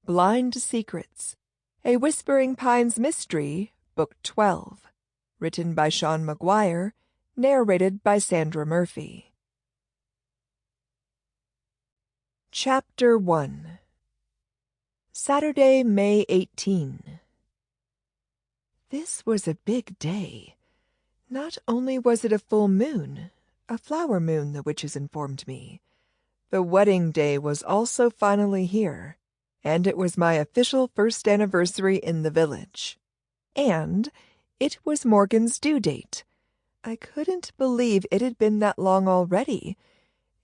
Blind Secrets, A Whispering Pines Mystery, Book 12. Written by Shawn McGuire, narrated by Sandra Murphy. Chapter 1. Saturday, May 18. This was a big day. Not only was it a full moon, a flower moon, the witches informed me. The wedding day was also finally here, and it was my official first anniversary in the village. And it was Morgan's due date. I couldn't believe it had been that long already.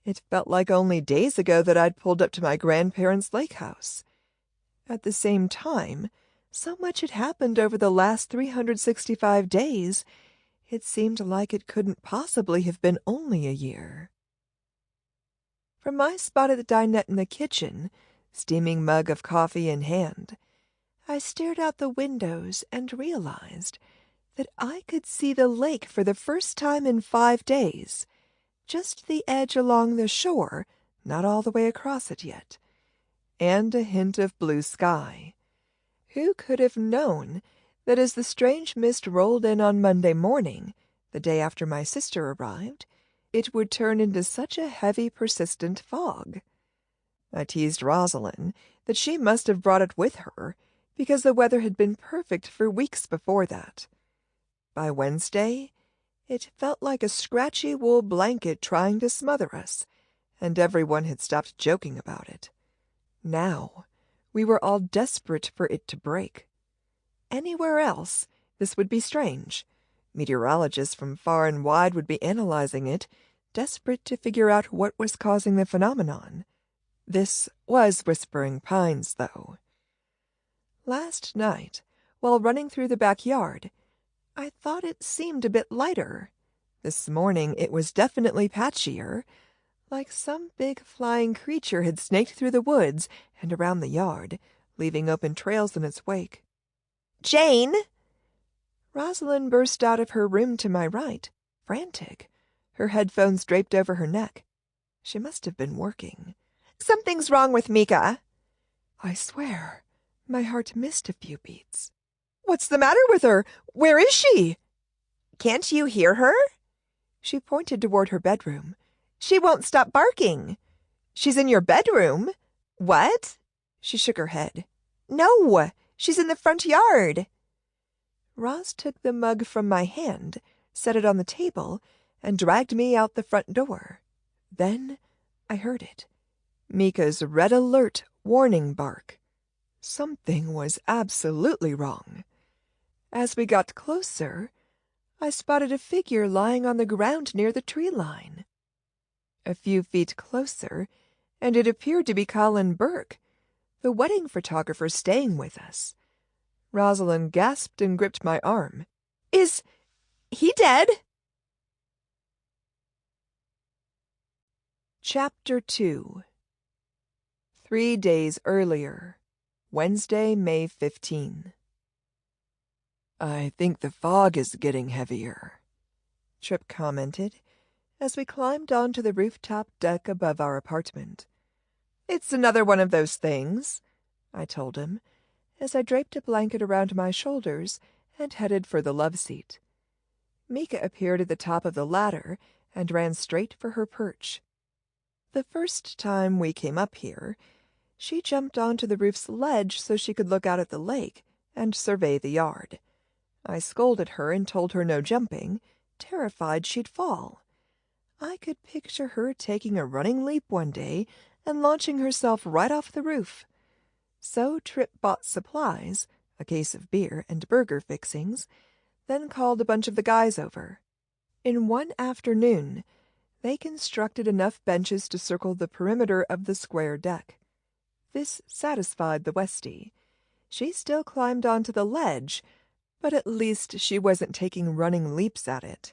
It felt like only days ago that I'd pulled up to my grandparents' lake house. At the same time, so much had happened over the last 365 days, it seemed like it couldn't possibly have been only a year. From my spot at the dinette in the kitchen, steaming mug of coffee in hand, I stared out the windows and realized that I could see the lake for the first time in 5 days, just the edge along the shore, not all the way across it yet, and a hint of blue sky. Who could have known that as the strange mist rolled in on Monday morning, the day after my sister arrived, it would turn into such a heavy, persistent fog? I teased Rosalind that she must have brought it with her, because the weather had been perfect for weeks before that. By Wednesday, it felt like a scratchy wool blanket trying to smother us, and everyone had stopped joking about it. Now, we were all desperate for it to break. Anywhere else, this would be strange. Meteorologists from far and wide would be analyzing it, desperate to figure out what was causing the phenomenon. This was Whispering Pines, though. Last night, while running through the backyard, I thought it seemed a bit lighter. This morning it was definitely patchier, like some big flying creature had snaked through the woods and around the yard, leaving open trails in its wake. "Jane!" Rosalind burst out of her room to my right, frantic, her headphones draped over her neck. She must have been working. "Something's wrong with Mika." I swear, my heart missed a few beats. "What's the matter with her? Where is she?" "Can't you hear her?" She pointed toward her bedroom. "She won't stop barking." "She's in your bedroom?" "What?" She shook her head. "No, she's in the front yard." Roz took the mug from my hand, set it on the table, and dragged me out the front door. Then I heard it. Mika's red alert warning bark. Something was absolutely wrong. As we got closer, I spotted a figure lying on the ground near the tree line. A few feet closer, and it appeared to be Colin Burke, the wedding photographer staying with us. Rosalind gasped and gripped my arm. "Is he dead?" Chapter 2. 3 days earlier, Wednesday, May 15. "I think the fog is getting heavier," Tripp commented as we climbed onto the rooftop deck above our apartment. "It's another one of those things," I told him, as I draped a blanket around my shoulders and headed for the love seat. Mika appeared at the top of the ladder and ran straight for her perch. The first time we came up here, she jumped onto the roof's ledge so she could look out at the lake and survey the yard. I scolded her and told her no jumping, terrified she'd fall. I could picture her taking a running leap one day and launching herself right off the roof. So Tripp bought supplies, a case of beer and burger fixings, then called a bunch of the guys over. In one afternoon, they constructed enough benches to circle the perimeter of the square deck. This satisfied the Westie. She still climbed onto the ledge, but at least she wasn't taking running leaps at it.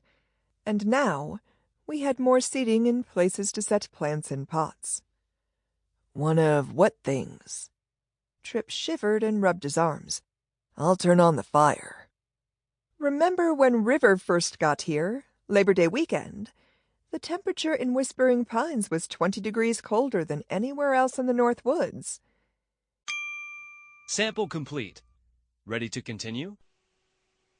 And now we had more seating and places to set plants in pots. "One of what things?" Tripp shivered and rubbed his arms. "I'll turn on the fire." "Remember when River first got here, Labor Day weekend? The temperature in Whispering Pines was 20 degrees colder than anywhere else in the North Woods." Sample complete. Ready to continue?